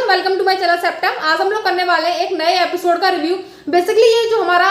Everyone, welcome to my channel सेप्टम। आज हम लोग करने वाले हैं एक नए एपिसोड का रिव्यू। बेसिकली ये जो हमारा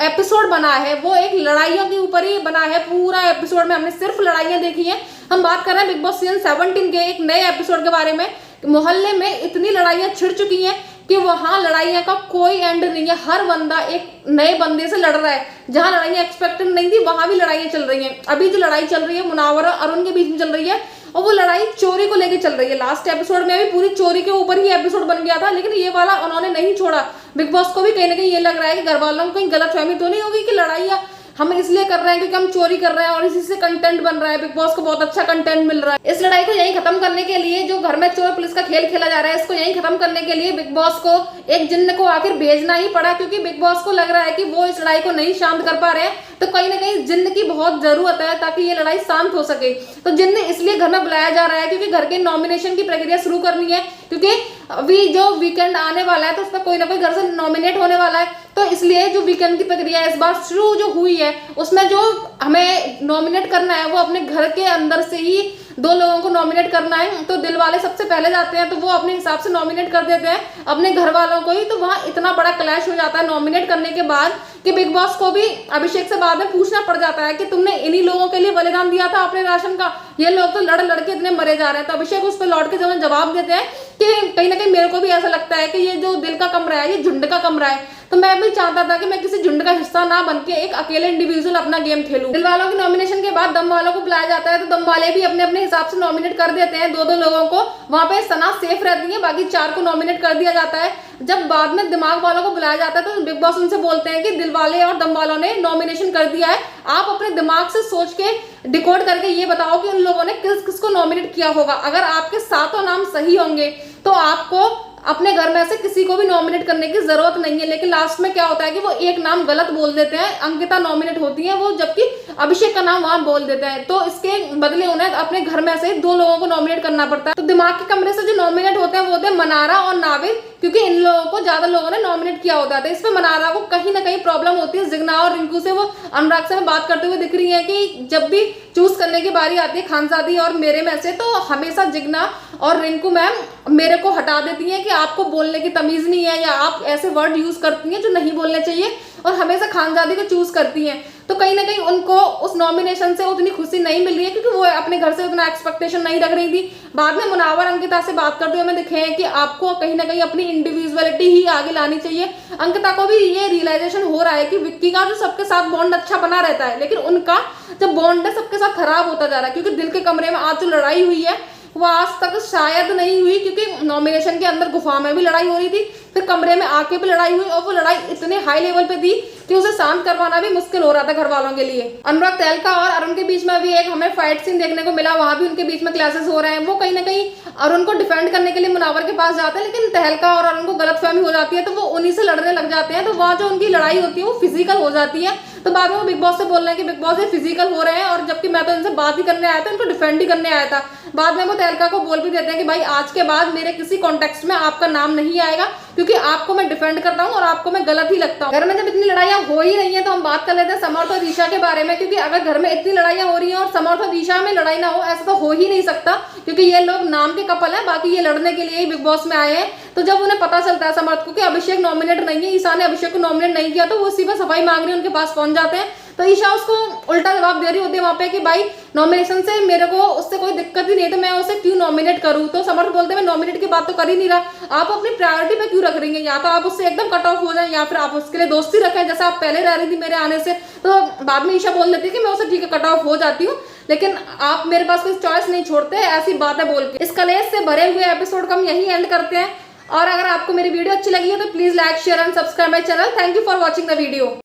एपिसोड बना है वो एक लड़ाइयों के ऊपर ही बना है। पूरा एपिसोड में हमने सिर्फ लड़ाइयां देखी हैं। हम बात कर रहे हैं बिग बॉस सीजन 17 के एक नए एपिसोड के बारे में। मोहल्ले में इतनी लड़ाइयां छिड़ चुकी हैं कि वहां लड़ाइयां का कोई एंड नहीं है। हर बंदा एक नए बंदे से लड़ रहा है। जहां लड़ाइयां एक्सपेक्टेड नहीं थी वहां भी लड़ाइयां चल रही हैं। अभी जो लड़ाई चल रही है मुनावर और अरुण के बीच में चल रही है, और वो लड़ाई चोरी को लेके चल रही है। लास्ट एपिसोड में भी पूरी चोरी के ऊपर ही एपिसोड बन गया था, लेकिन ये वाला उन्होंने नहीं छोड़ा। बिग बॉस को भी कहीं ना कहीं ये लग रहा है कि घर वालों को कहीं गलतफहमी तो नहीं होगी कि लड़ाइयां हम इसलिए कर रहे हैं क्योंकि हम चोरी कर रहे हैं और इसी से कंटेंट बन रहा है। बिग बॉस को बहुत अच्छा कंटेंट मिल रहा है। इस लड़ाई को यहीं खत्म करने के लिए, जो घर में चोर पुलिस का खेल खेला जा रहा है, इसको यहीं खत्म करने के लिए बिग बॉस को एक जिन्न को आखिर भेजना ही पड़ा, क्योंकि बिग बॉस को लग रहा है कि वो इस लड़ाई को नहीं शांत कर पा रहे हैं। तो कहीं ना कहीं जिन्न की बहुत जरूरत है ताकि ये लड़ाई शांत हो सके। तो जिन्न इसलिए घर में बुलाया जा रहा है क्योंकि घर के नॉमिनेशन की प्रक्रिया शुरू करनी है, क्योंकि अभी जो वीकेंड आने वाला है तो उसमें कोई ना कोई घर से नॉमिनेट होने वाला है। तो इसलिए जो वीकेंड की प्रक्रिया इस बार शुरू जो हुई है उसमें जो हमें नॉमिनेट करना है वो अपने घर के अंदर से ही 2 लोगों को नॉमिनेट करना है। तो दिल वाले सबसे पहले जाते हैं, तो वो अपने हिसाब से नॉमिनेट कर देते हैं अपने घर वालों को ही। तो वहां इतना बड़ा क्लैश हो जाता है नॉमिनेट करने के बाद कि बिग बॉस को भी अभिषेक से बाद में पूछना पड़ जाता है कि तुमने इन्हीं लोगों के लिए बलिदान दिया था अपने राशन का, ये लोग तो लड़ लड़ के इतने मरे जा रहे हैं। तो अभिषेक उस पर लौट के जवाब देते हैं कि कहीं ना कहीं मेरे को भी ऐसा लगता है कि ये जो दिल का कमरा है ये झुंड का कमरा है। तो मैं भी चाहता था कि मैं किसी झुंड का हिस्सा ना बन के एक अकेले इंडिविजुअल अपना गेम खेलूं। दिल वालों की नॉमिनेशन के बाद दम वालों को बुलाया जाता है, तो दम वाले भी अपने अपने हिसाब से नॉमिनेट कर देते हैं 2-2 लोगों को। वहां पे सना सेफ रहती है, बाकी 4 को नॉमिनेट कर दिया जाता है। जब बाद में दिमाग वालों को बुलाया जाता है तो बिग बॉस उनसे बोलते हैं कि दिल वाले और दम वालों ने नॉमिनेशन कर दिया है, आप अपने दिमाग से सोच के डिकोड करके ये बताओ कि उन लोगों ने किस किस को नॉमिनेट किया होगा। अगर आपके 7 नाम सही होंगे तो आपको अपने घर में से किसी को भी नॉमिनेट करने की जरूरत नहीं है। लेकिन लास्ट में क्या होता है कि वो एक नाम गलत बोल देते हैं, अंकिता नॉमिनेट होती है वो, जबकि अभिषेक का नाम वहां बोल देते हैं। तो इसके बदले उन्हें अपने घर में से 2 लोगों को नॉमिनेट करना पड़ता है। तो दिमाग के कमरे से जो नॉमिनेट होते हैं वो होते हैं मनारा और नाविद, क्योंकि इन लोगों को ज्यादा लोगों ने नॉमिनेट किया होता है। इसमें मनारा को कहीं ना कहीं प्रॉब्लम होती है। जिग्ना और रिंकू से वो अनुराग से बात करते हुए दिख रही है कि जब भी चूज करने की बारी आती है खानजादी और मेरे में से, तो हमेशा जिग्ना और रिंकू मैम मेरे को हटा देती हैं कि आपको बोलने की तमीज नहीं है, या आप ऐसे वर्ड यूज करती हैं जो नहीं बोलने चाहिए, और हमेशा खानजादी को चूज करती हैं। तो कहीं ना कहीं उनको उस नॉमिनेशन से उतनी खुशी नहीं मिल रही है, क्योंकि वो अपने घर से उतना एक्सपेक्टेशन नहीं रख रही थी। बाद में मुनावर अंकिता से बात करते हुए हमें दिखे हैं कि आपको कहीं ना कहीं अपनी इंडिविजुअलिटी ही आगे लानी चाहिए। अंकिता को भी ये रियलाइजेशन हो रहा है कि विक्की का जो सबके साथ बॉन्ड अच्छा बना रहता है, लेकिन उनका जब बॉन्ड है सबके साथ खराब होता जा रहा है। क्योंकि दिल के कमरे में आज जो लड़ाई हुई है वो आज तक शायद नहीं हुई, क्योंकि नॉमिनेशन के अंदर गुफा में भी लड़ाई हो रही थी, फिर कमरे में आके भी लड़ाई हुई, और वो लड़ाई इतने हाई लेवल पे थी कि उसे शांत करवाना भी मुश्किल हो रहा था घर वालों के लिए। अनुराग तहलका और अरुण के बीच में भी एक हमें फाइट सीन देखने को मिला। वहां भी उनके बीच में क्लैशेस हो रहे हैं। वो कहीं ना कहीं अरुण को डिफेंड करने के लिए मुनावर के पास जाते हैं, लेकिन तहलका और अरुण को गलतफहमी हो जाती है, तो वो उन्हीं से लड़ने लग जाते हैं। तो वहां जो उनकी लड़ाई होती है वो फिजिकल हो जाती है। तो बाद में वो बिग बॉस से बोल रहे हैं कि बिग बॉस ये फिजिकल हो रहे हैं, और जबकि मैं तो इनसे बात ही करने आया था, इनको डिफेंड ही करने आया था। बाद में वो तहलका को बोल भी देते हैं कि भाई आज के बाद मेरे किसी कॉन्टेक्स्ट में आपका नाम नहीं आएगा, क्योंकि आपको मैं डिफेंड करता हूँ और आपको मैं गलत ही लगता हूँ। घर में जब इतनी लड़ाइयां हो ही रही हैं तो हम बात कर लेते हैं समर्थ और रीशा के बारे में। क्योंकि अगर घर में इतनी लड़ाइयां हो रही हैं और समर्थ और रीशा में लड़ाई ना हो, ऐसा तो हो ही नहीं सकता, क्योंकि ये लोग नाम के कपल हैं, बाकी ये लड़ने के लिए ही बिग बॉस में आए हैं। तो जब उन्हें पता चलता है समर्थ को कि अभिषेक नॉमिनेट नहीं है, ईशा ने अभिषेक को नॉमिनेट नहीं किया, तो वो उसी पर सफाई मांग रही है, उनके पास पहुंच जाते हैं। तो ईशा उसको उल्टा जवाब दे रही होती है वहां पे कि भाई नॉमिनेशन से मेरे को उससे कोई दिक्कत ही नहीं, तो मैं उसे क्यों नॉमिनेट करूं। तो समर्थ बोलते हैं मैं नॉमिनेट की बात तो कर ही नहीं रहा, आप अपनी प्रायोरिटी पे क्यों रख रही हैं, या तो आप उससे एकदम कट ऑफ हो जाए या फिर आप उसके लिए दोस्ती रखें जैसे आप पहले रह रही थी मेरे आने से। तो बाद में ईशा बोल देती है कि मैं उसे ठीक है कट ऑफ हो जाती हूँ, लेकिन आप मेरे पास कोई चॉइस नहीं छोड़ते, ऐसी बातें बोल के। इस कलेश से भरे हुए एपिसोड को हम यही एंड करते हैं। और अगर आपको मेरी वीडियो अच्छी लगी है तो please like share and subscribe my channel. Thank you for watching the video.